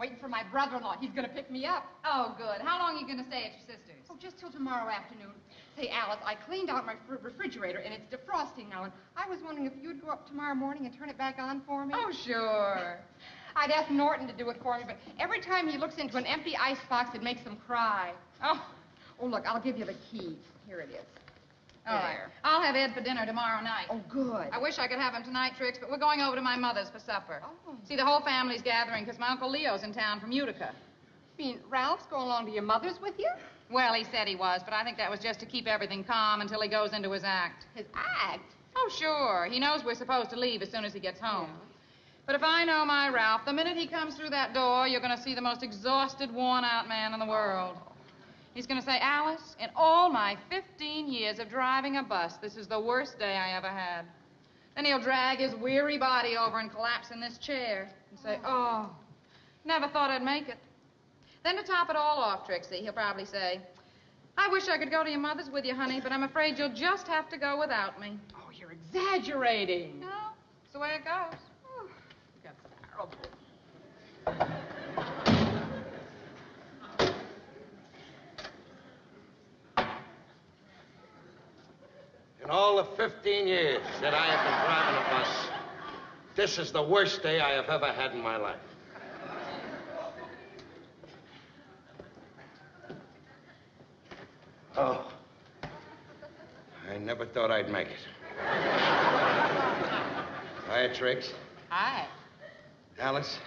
waiting for my brother-in-law. He's going to pick me up. Oh, good. How long are you going to stay at your sister's? Oh, just till tomorrow afternoon. Say, Alice, I cleaned out my refrigerator, and it's defrosting now, and I was wondering if you'd go up tomorrow morning and turn it back on for me. Oh, sure. I'd ask Norton to do it for me, but every time he looks into an empty icebox, it makes him cry. Oh, look, I'll give you the key. Here it is. All right. I'll have Ed for dinner tomorrow night. Oh, good. I wish I could have him tonight, Trix, but we're going over to my mother's for supper. Oh. See, the whole family's gathering because my Uncle Leo's in town from Utica. You mean Ralph's going along to your mother's with you? Well, he said he was, but I think that was just to keep everything calm until he goes into his act. His act? Oh, sure. He knows we're supposed to leave as soon as he gets home. Yeah. But if I know my Ralph, the minute he comes through that door, you're going to see the most exhausted, worn-out man in the world. He's going to say, Alice, in all my 15 years of driving a bus, this is the worst day I ever had. Then he'll drag his weary body over and collapse in this chair and say, oh, never thought I'd make it. Then to top it all off, Trixie, he'll probably say, I wish I could go to your mother's with you, honey, but I'm afraid you'll just have to go without me. Oh, you're exaggerating. No, it's the way it goes. Oh, that's terrible. In all the 15 years that I have been driving a bus, this is the worst day I have ever had in my life. Oh, I never thought I'd make it. Hiya, Trix. Hi. Alice,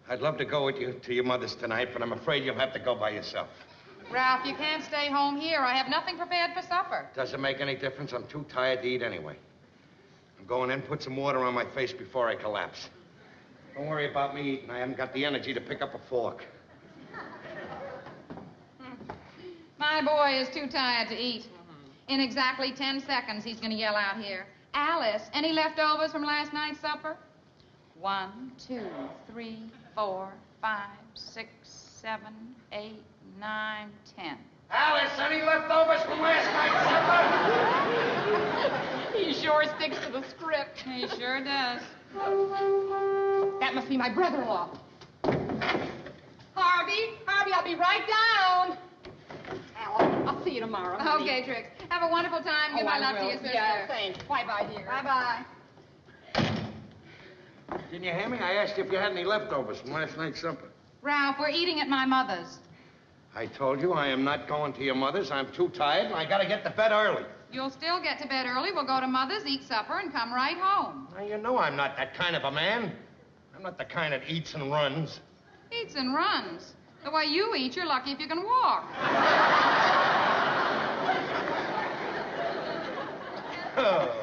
I'd love to go with you to your mother's tonight, but I'm afraid you'll have to go by yourself. Ralph, you can't stay home here. I have nothing prepared for supper. Doesn't make any difference. I'm too tired to eat anyway. I'm going in, put some water on my face before I collapse. Don't worry about me eating. I haven't got the energy to pick up a fork. My boy is too tired to eat. In exactly 10 seconds, he's going to yell out here, Alice, any leftovers from last night's supper? 1, 2, 3, 4, 5, 6, 7, 8, 9, 10. Alice, any leftovers from last night's supper? He sure sticks to the script. He sure does. That must be my brother-in-law. Harvey, I'll be right down. I'll see you tomorrow. Okay, Trix. Have a wonderful time. Give my love to your sister. Yeah, thanks. Bye-bye, dear. Bye-bye. Didn't you hear me? I asked you if you had any leftovers from last night's supper. Ralph, we're eating at my mother's. I told you I am not going to your mother's. I'm too tired, and I gotta get to bed early. You'll still get to bed early. We'll go to mother's, eat supper, and come right home. Now, you know I'm not that kind of a man. I'm not the kind that eats and runs. Eats and runs? The way you eat, you're lucky if you can walk. Oh.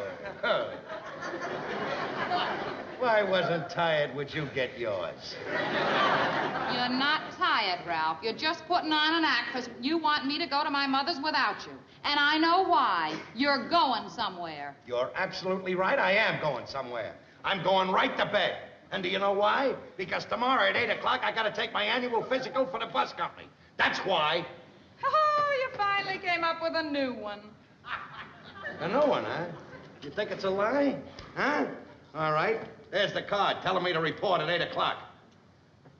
If I wasn't tired, would you get yours? You're not tired, Ralph. You're just putting on an act because you want me to go to my mother's without you. And I know why. You're going somewhere. You're absolutely right. I am going somewhere. I'm going right to bed. And do you know why? Because tomorrow at 8 o'clock, I got to take my annual physical for the bus company. That's why. Oh, you finally came up with a new one. A new one, huh? You think it's a lie? Huh? All right. There's the card telling me to report at 8 o'clock.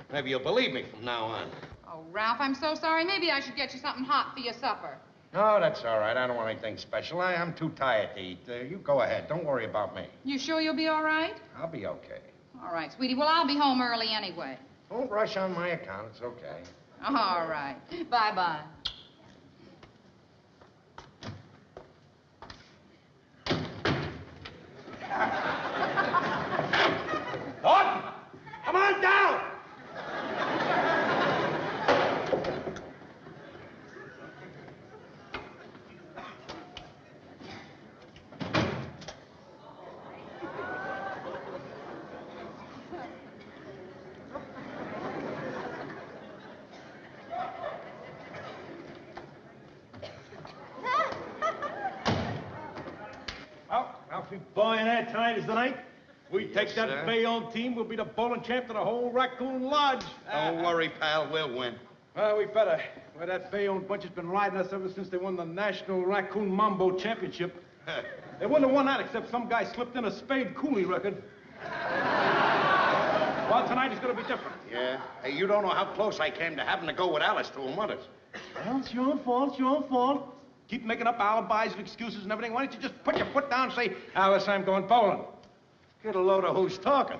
Maybe you'll believe me from now on. Oh, Ralph, I'm so sorry. Maybe I should get you something hot for your supper. No, that's all right. I don't want anything special. I'm too tired to eat. You go ahead. Don't worry about me. You sure you'll be all right? I'll be okay. All right, sweetie. Well, I'll be home early anyway. Don't rush on my account. It's okay. All right. Bye-bye. Norton! Come on down! Ralphie, boy, and that tonight is the night. We take that sir. Bayonne team, we'll be the bowling champ to the whole Raccoon Lodge. Don't worry, pal. We'll win. Well, we better. Well, that Bayonne bunch has been riding us ever since they won the National Raccoon Mambo Championship. They wouldn't have won that except some guy slipped in a Spade Cooley record. Well, tonight is going to be different. Yeah? Hey, you don't know how close I came to having to go with Alice to her mother's. Well, it's your own fault. It's your own fault. Keep making up alibis and excuses and everything. Why don't you just put your foot down and say, Alice, I'm going bowling? Get a load of who's talking.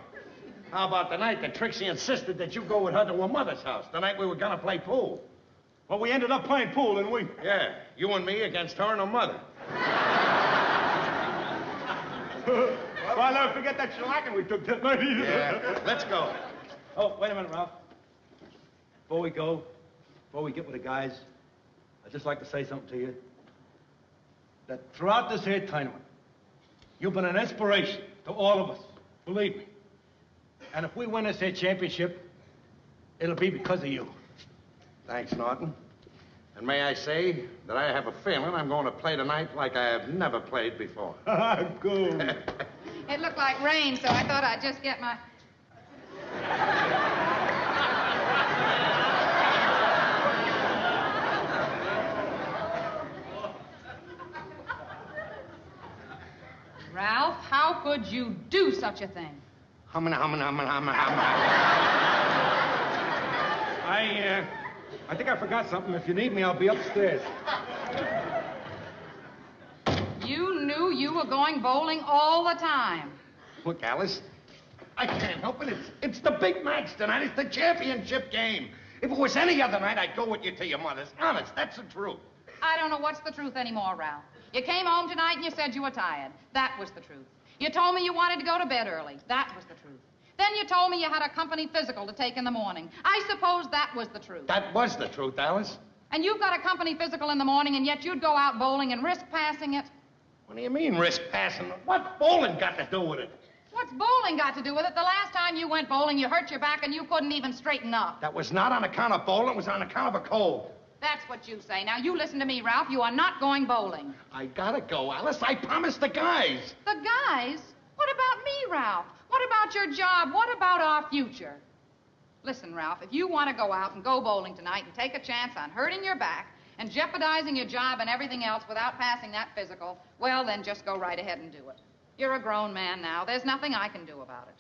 How about the night that Trixie insisted that you go with her to her mother's house? The night we were going to play pool. Well, we ended up playing pool, didn't we? Yeah, you and me against her and her mother. Well, I'll never forget that shellacking we took that night either. Yeah, let's go. Oh, wait a minute, Ralph. Before we go, before we get with the guys, I'd just like to say something to you. That throughout this here tournament, you've been an inspiration to all of us. Believe me. And if we win this here championship, it'll be because of you. Thanks, Norton. And may I say that I have a feeling I'm going to play tonight like I have never played before. Good. It looked like rain, so I thought I'd just get my... Ralph, how could you do such a thing? I think I forgot something. If you need me, I'll be upstairs. You knew you were going bowling all the time. Look, Alice, I can't help it. It's the big match tonight. It's the championship game. If it was any other night, I'd go with you to your mother's. Honest, that's the truth. I don't know what's the truth anymore, Ralph. You came home tonight and you said you were tired. That was the truth. You told me you wanted to go to bed early. That was the truth. Then you told me you had a company physical to take in the morning. I suppose that was the truth. That was the truth, Alice. And you've got a company physical in the morning, and yet you'd go out bowling and risk passing it? What do you mean, risk passing? What's bowling got to do with it? What's bowling got to do with it? The last time you went bowling, you hurt your back and you couldn't even straighten up. That was not on account of bowling. It was on account of a cold. That's what you say. Now, you listen to me, Ralph. You are not going bowling. I gotta go, Alice. I promised the guys. The guys? What about me, Ralph? What about your job? What about our future? Listen, Ralph, if you want to go out and go bowling tonight and take a chance on hurting your back and jeopardizing your job and everything else without passing that physical, well, then just go right ahead and do it. You're a grown man now. There's nothing I can do about it.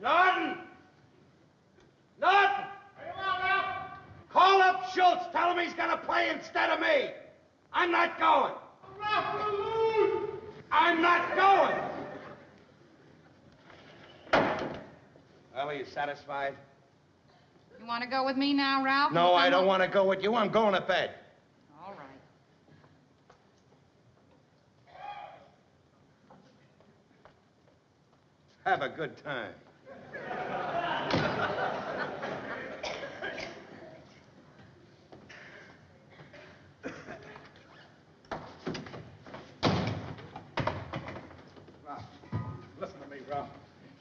Norton! Norton! Call up Schultz. Tell him he's gonna play instead of me. I'm not going. I'm not going. Well, are you satisfied? You want to go with me now, Ralph? No, I don't want to go with you. I'm going to bed. All right. Have a good time. Ralph, listen to me, Ralph.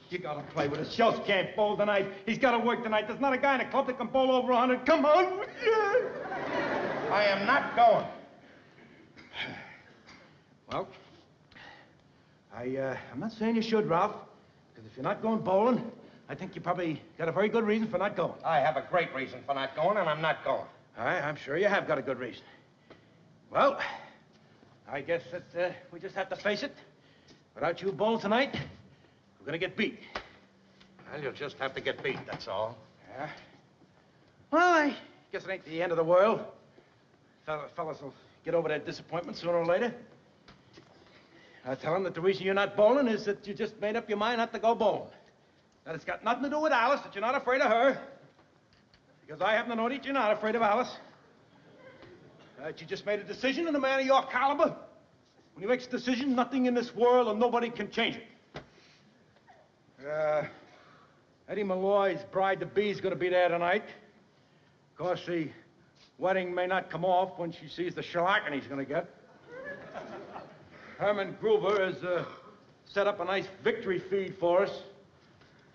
You gotta play with us. Schultz can't bowl tonight. He's gotta work tonight. There's not a guy in the club that can bowl over 100. Come on. Yeah. I am not going. Well, I'm not saying you should, Ralph. Because if you're not going bowling, I think you probably got a very good reason for not going. I have a great reason for not going, and I'm not going. I'm sure you have got a good reason. Well, I guess that we just have to face it. Without you bowling tonight, we're gonna get beat. Well, you'll just have to get beat, that's all. Yeah. Well, I guess it ain't the end of the world. Fellas will get over that disappointment sooner or later. I tell them that the reason you're not bowling is that you just made up your mind not to go bowling. That it's got nothing to do with Alice, that you're not afraid of her. Because I happen to know that you're not afraid of Alice. That you just made a decision, and a man of your caliber, when he makes a decision, nothing in this world and nobody can change it. Eddie Malloy's bride-to-be is going to be there tonight. Of course, the wedding may not come off when she sees the shellacking he's going to get. Herman Gruber has set up a nice victory feed for us.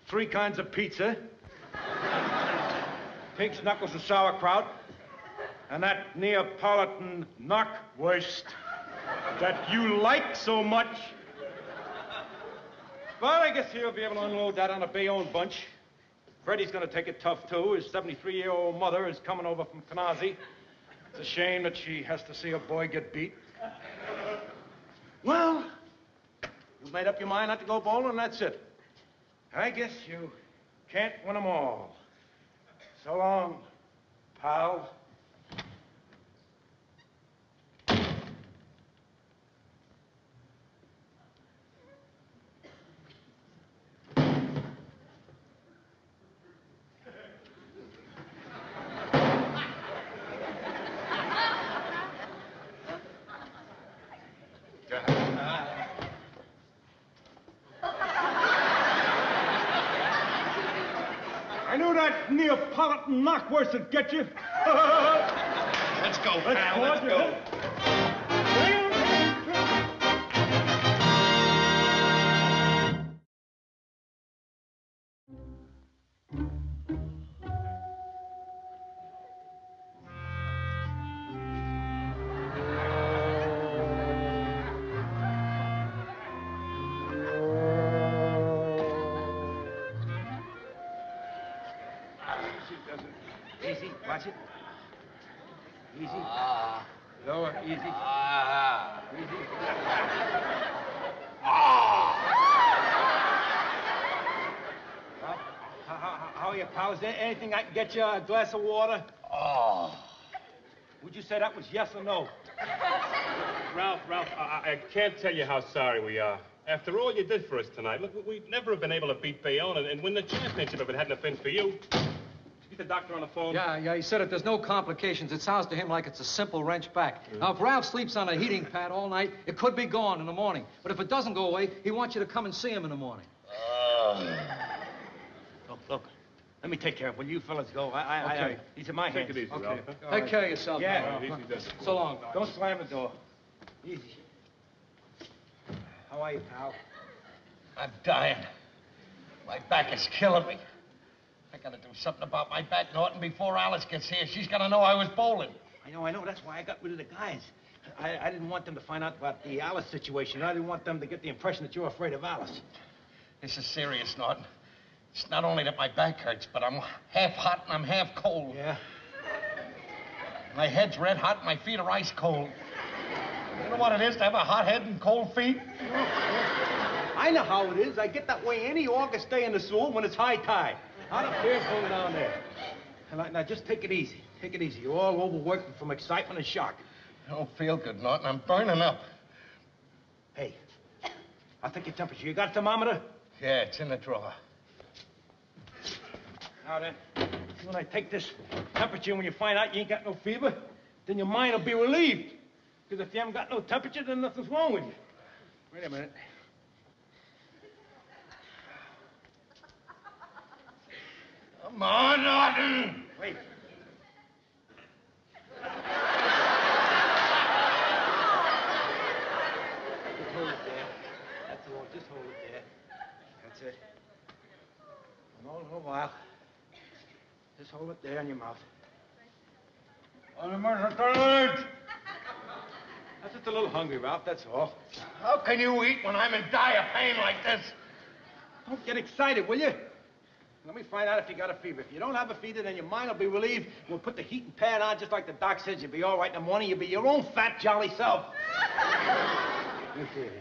3 kinds of pizza. Pig's knuckles and sauerkraut. And that Neapolitan knockwurst that you like so much. Well, I guess he'll be able to unload that on a Bayonne bunch. Freddie's going to take it tough, too. His 73-year-old mother is coming over from Canarsie. It's a shame that she has to see a boy get beat. Well, you made up your mind not to go bowling, and that's it. I guess you can't win them all. So long, pal. I knew that Neapolitan knockwurst would get you. Let's go, pal. Let's go. Easy, watch it. Easy. Lower, easy. Easy. How are you, pal? Is there anything I can get you? A glass of water? Would you say that was yes or no? Ralph, I can't tell you how sorry we are. After all you did for us tonight, look, we'd never have been able to beat Bayonne and win the championship if it hadn't been for you. Get the doctor on the phone. Yeah, he said if there's no complications, it sounds to him like it's a simple wrench back. Now, if Ralph sleeps on a heating pad all night, it could be gone in the morning. But if it doesn't go away, he wants you to come and see him in the morning. Look. Let me take care of it. Will you fellas go? Okay. He's in my hands. Take it easy, Okay. Ralph. Take care of yourself. Yeah. Easy does it. So long, Doc. Don't slam the door. Easy. How are you, pal? I'm dying. My back is killing me. I gotta do something about my back, Norton, before Alice gets here. She's gonna know I was bowling. I know. That's why I got rid of the guys. I didn't want them to find out about the Alice situation. I didn't want them to get the impression that you're afraid of Alice. This is serious, Norton. It's not only that my back hurts, but I'm half hot and I'm half cold. Yeah? My head's red hot and my feet are ice cold. You know what it is to have a hot head and cold feet? I know how it is. I get that way any August day in the sewer when it's high tide. Out up there's going down there. Now, just take it easy. Take it easy. You're all overworked from excitement and shock. I don't feel good, Norton. I'm burning up. Hey, I'll take your temperature. You got a thermometer? Yeah, it's in the drawer. Now then, when I take this temperature, when you find out you ain't got no fever, then your mind will be relieved. Because if you haven't got no temperature, then nothing's wrong with you. Wait a minute. Come on, Norton! Wait. Just hold it there. That's all. Just hold it there. That's it. And all in a while, just hold it there in your mouth. I'm just a little hungry, Ralph, that's all. How can you eat when I'm in dire pain like this? Don't get excited, will you? Let me find out if you got a fever. If you don't have a fever, then your mind will be relieved. We'll put the heating pad on just like the doc says. You'll be all right in the morning. You'll be your own fat, jolly self. Let me see it.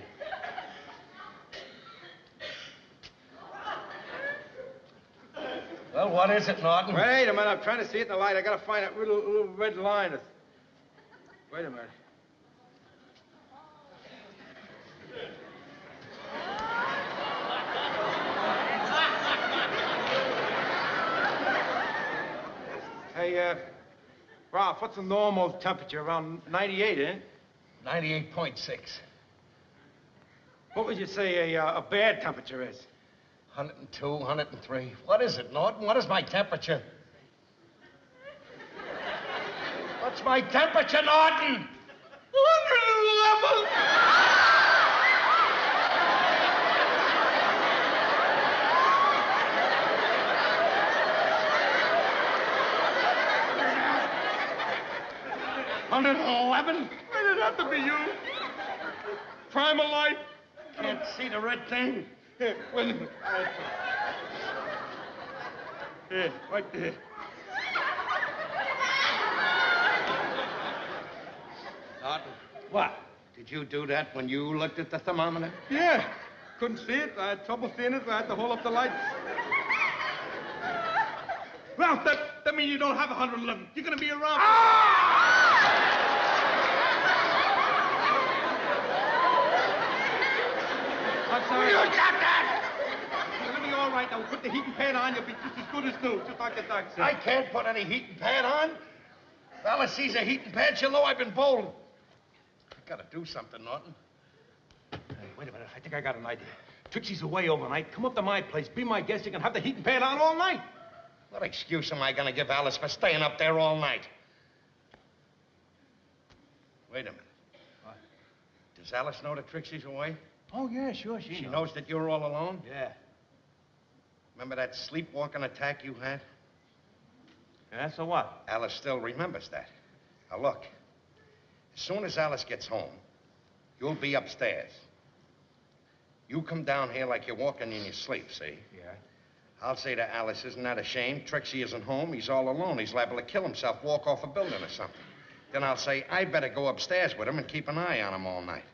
Well, what is it, Norton? Wait a minute. I'm trying to see it in the light. I gotta find that little red line. Wait a minute. Hey, Ralph, what's the normal temperature? Around 98, isn't it? 98.6. What would you say a bad temperature is? 102, 103. What is it, Norton? What is my temperature? What's my temperature, Norton? 111! $111? Why did it have to be you? Prime of life? Can't see the red thing. Here, wait a minute. Here, right there. Norton. What? Did you do that when you looked at the thermometer? Yeah. Couldn't see it. I had trouble seeing it. I had to hold up the lights. Ralph, that means you don't have 111. You're going to be around. I'm sorry. You got that! You're going to be all right. Now, put the heating pad on. You'll be just as good as new, just like the doc said. I can't put any heating pad on. If Alice sees a heating pad, she'll know I've been bowling. I gotta do something, Norton. Hey, wait a minute. I think I got an idea. Trixie's away overnight. Come up to my place. Be my guest. You can have the heating pad on all night. What excuse am I gonna give Alice for staying up there all night? Wait a minute. What? Does Alice know that Trixie's away? Oh, yeah, sure. She knows that you're all alone? Yeah. Remember that sleepwalking attack you had? Yeah, so what? Alice still remembers that. Now, look. As soon as Alice gets home, you'll be upstairs. You come down here like you're walking in your sleep, see? Yeah. I'll say to Alice, isn't that a shame? Trixie isn't home. He's all alone. He's liable to kill himself, walk off a building or something. Then I'll say, I'd better go upstairs with him and keep an eye on him all night.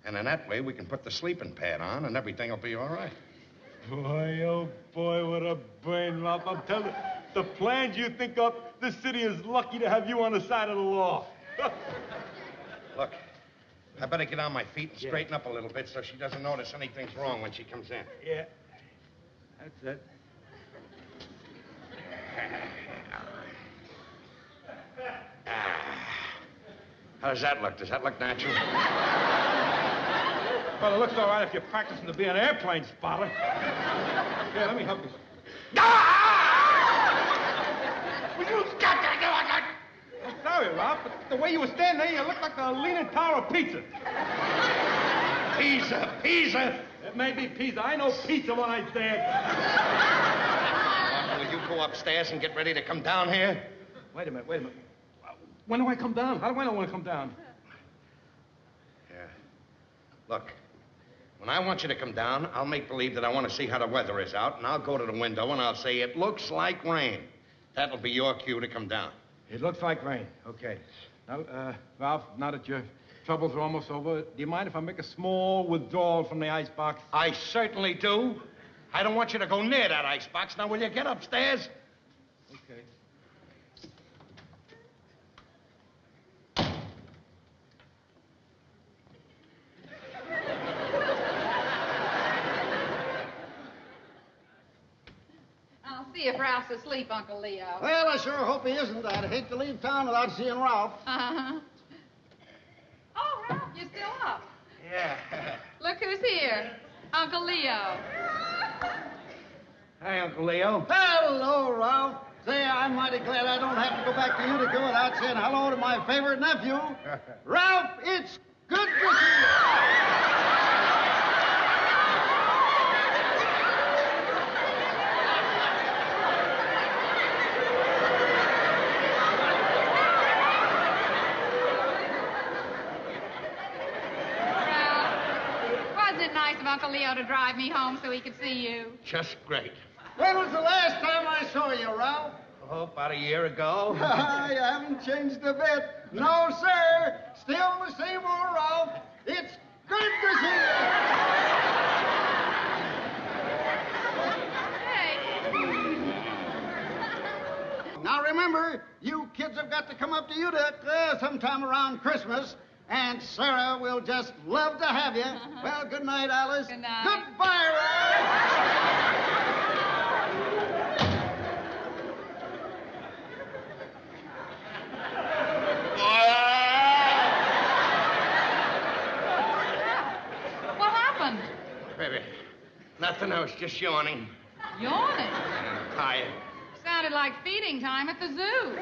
And in that way, we can put the sleeping pad on and everything will be all right. Boy, oh, boy, what a brain, Ralph. I'm telling you, the plans you think up, this city is lucky to have you on the side of the law. Look, I better get on my feet and straighten up a little bit so she doesn't notice anything's wrong when she comes in. Yeah. That's it. How does that look? Does that look natural? Well, it looks all right if you're practicing to be an airplane spotter. Yeah, let me help you. I'm sorry, Ralph, but the way you were standing there, you looked like the Leaning Tower of Pizza. Pizza. It may be pizza. I know pizza when I see it. Will you go upstairs and get ready to come down here? Wait a minute. When do I come down? How do I know when to come down? Yeah. Look, when I want you to come down, I'll make believe that I want to see how the weather is out, and I'll go to the window and I'll say, it looks like rain. That'll be your cue to come down. It looks like rain. Okay. Now, Ralph, now that your troubles are almost over, do you mind if I make a small withdrawal from the icebox? I certainly do. I don't want you to go near that icebox. Now, will you get upstairs? Okay. I'll see if Ralph's asleep, Uncle Leo. Well, I sure hope he isn't. I'd hate to leave town without seeing Ralph. Uh-huh. Oh, Ralph, you're still up. Yeah. Look who's here. Uncle Leo. Hi, Uncle Leo. Hello, Ralph. Say, I'm mighty glad I don't have to go back to Utica without saying hello to my favorite nephew. Ralph, it's good to see you. Nice of Uncle Leo to drive me home so he could see you. Just great. When was the last time I saw you, Ralph? Oh, about a year ago. You haven't changed a bit. No, sir. Still the same old Ralph. It's good to see you. Hey. Now, remember, you kids have got to come up to Utica sometime around Christmas. And Sarah will just love to have you. Well, good night, Alice. Good night. Goodbye, Ralph. What happened? Baby, nothing. I was just yawning. Yawning. I'm tired. Sounded like feeding time at the zoo.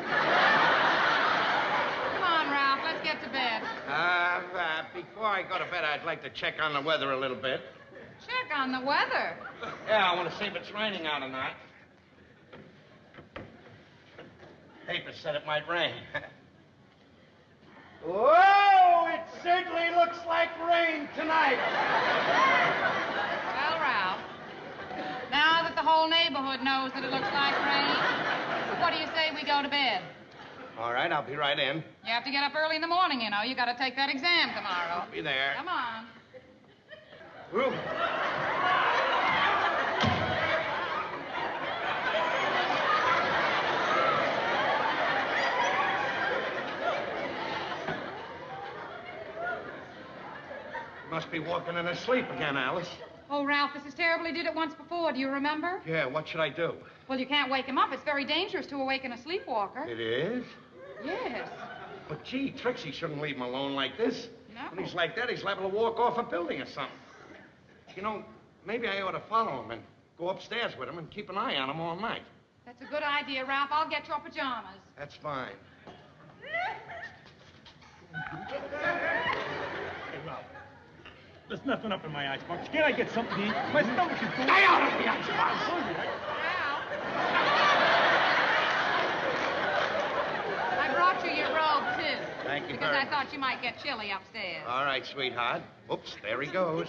Come on, Ralph, let's get to bed. Before I go to bed, I'd like to check on the weather a little bit. Check on the weather. Yeah, I want to see if it's raining out tonight. Paper said it might rain. Whoa! It certainly looks like rain tonight. Well, Ralph, now that the whole neighborhood knows that it looks like rain, what do you say we go to bed? All right, I'll be right in. You have to get up early in the morning, you know. You got to take that exam tomorrow. I'll be there. Come on. Ooh. Must be walking in her sleep again, Alice. Oh, Ralph, this is terrible. He did it once before. Do you remember? Yeah, what should I do? Well, you can't wake him up. It's very dangerous to awaken a sleepwalker. It is? Yes. But, gee, Trixie shouldn't leave him alone like this. No. When he's like that, he's liable to walk off a building or something. You know, maybe I ought to follow him and go upstairs with him and keep an eye on him all night. That's a good idea, Ralph. I'll get your pajamas. That's fine. Hey, Ralph. There's nothing up in my icebox. Can't I get something to eat? My stomach is full. Stay out of the icebox! I'm hungry. Ralph. I brought you your robe, too. Thank you Because very I much. thought you might get chilly upstairs. All right, sweetheart. Oops, there he goes.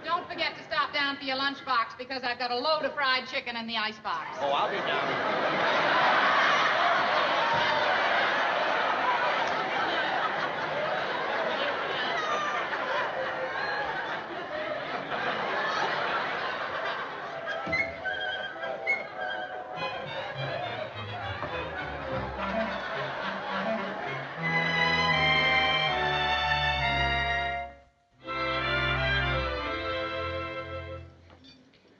Don't forget to stop down for your lunchbox because I've got a load of fried chicken in the icebox. Oh, I'll be down.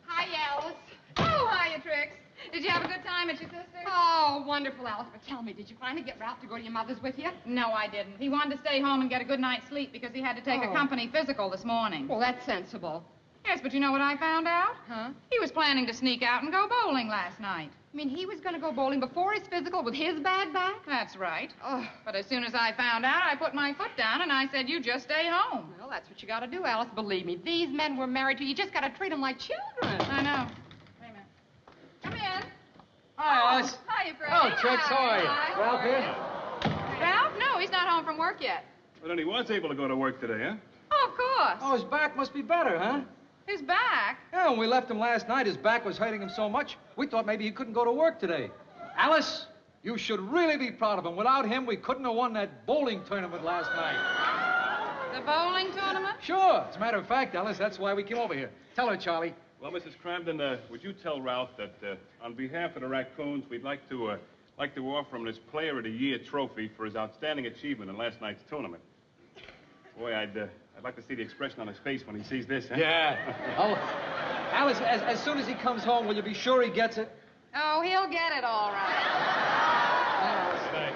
Hi, Alice. Oh, hiya, Trix. Did you have a good time at your sister's? Oh, wonderful, Alice. But tell me, did you finally get Ralph to go to your mother's with you? No, I didn't. He wanted to stay home and get a good night's sleep because he had to take a Oh. company physical this morning. Well, that's sensible. Yes, but you know what I found out? Huh? He was planning to sneak out and go bowling last night. I mean, he was going to go bowling before his physical with his bad back? That's right. Oh, But as soon as I found out, I put my foot down and I said, you just stay home. well, that's what you got to do, Alice. Believe me, these men we're married to, you just got to treat them like children. I know. Wait a minute. Come in. Hi, Alice. Hiya, Fred. Oh, Trix, how are you? Hi. Ralph here? Ralph? No, he's not home from work yet. Well, then he was able to go to work today, huh? Oh, of course. Oh, his back must be better, huh? His back? Yeah, when we left him last night, his back was hurting him so much, we thought maybe he couldn't go to work today. Alice, you should really be proud of him. Without him, we couldn't have won that bowling tournament last night. The bowling tournament? Sure. As a matter of fact, Alice, that's why we came over here. Tell her, Charlie. Well, Mrs. Kramden, would you tell Ralph that on behalf of the Raccoons, we'd like to offer him this Player of the Year trophy for his outstanding achievement in last night's tournament. Boy, I'd like to see the expression on his face when he sees this, huh? Yeah. Oh, Alice, as soon as he comes home, will you be sure he gets it? Oh, he'll get it all right.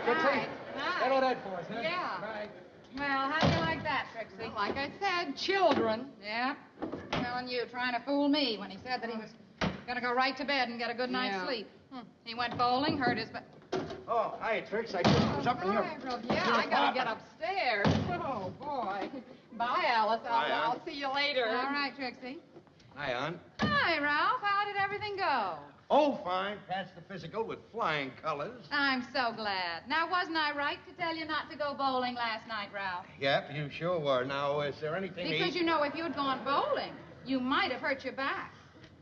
Good Right. Hello, that for us, huh? Yeah. Right. Well, how do you like that, Trixie? Well, like I said, children. Yeah. Telling you, trying to fool me when he said that he was going to go right to bed and get a good night's Yeah. sleep. He went bowling, hurt his back. Oh, hi, Trix. I just was up in here. Hi, Ralph. Yeah, I got to get upstairs. Oh, boy. Bye, Alice. Bye, Ann. I'll see you later. All right, Trixie. Hi, Aunt. Hi, Ralph. How did everything go? Oh, fine. Passed the physical with flying colors. I'm so glad. Now, wasn't I right to tell you not to go bowling last night, Ralph? Yep, you sure were. Now, is there anything to Because eat? you know, if you'd gone bowling, you might have hurt your back.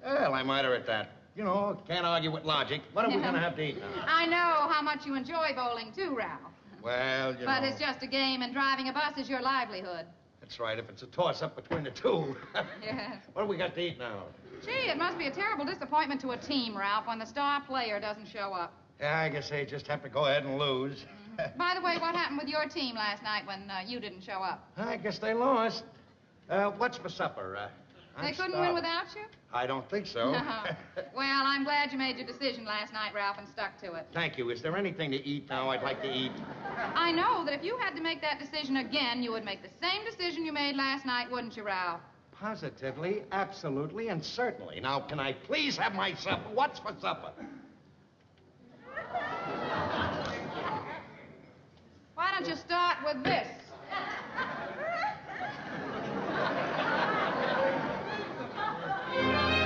Well, I might have at that. You know, can't argue with logic. What are we going to have to eat now? I know how much you enjoy bowling, too, Ralph. Well, you But know. it's just a game, and driving a bus is your livelihood. That's right, if it's a toss-up between the two. Yes. What do we got to eat now? Gee, it must be a terrible disappointment to a team, Ralph, when the star player doesn't show up. Yeah, I guess they just have to go ahead and lose. By the way, what happened with your team last night when you didn't show up? I guess they lost. What's for supper? They I'm couldn't starving. win without you? I don't think so. Well, I'm glad you made your decision last night, Ralph, and stuck to it. Thank you. Is there anything to eat now I'd like to eat? I know that if you had to make that decision again, you would make the same decision you made last night, wouldn't you, Ralph? Positively, absolutely, and certainly. Now, can I please have my supper? What's for supper? Why don't you start with this?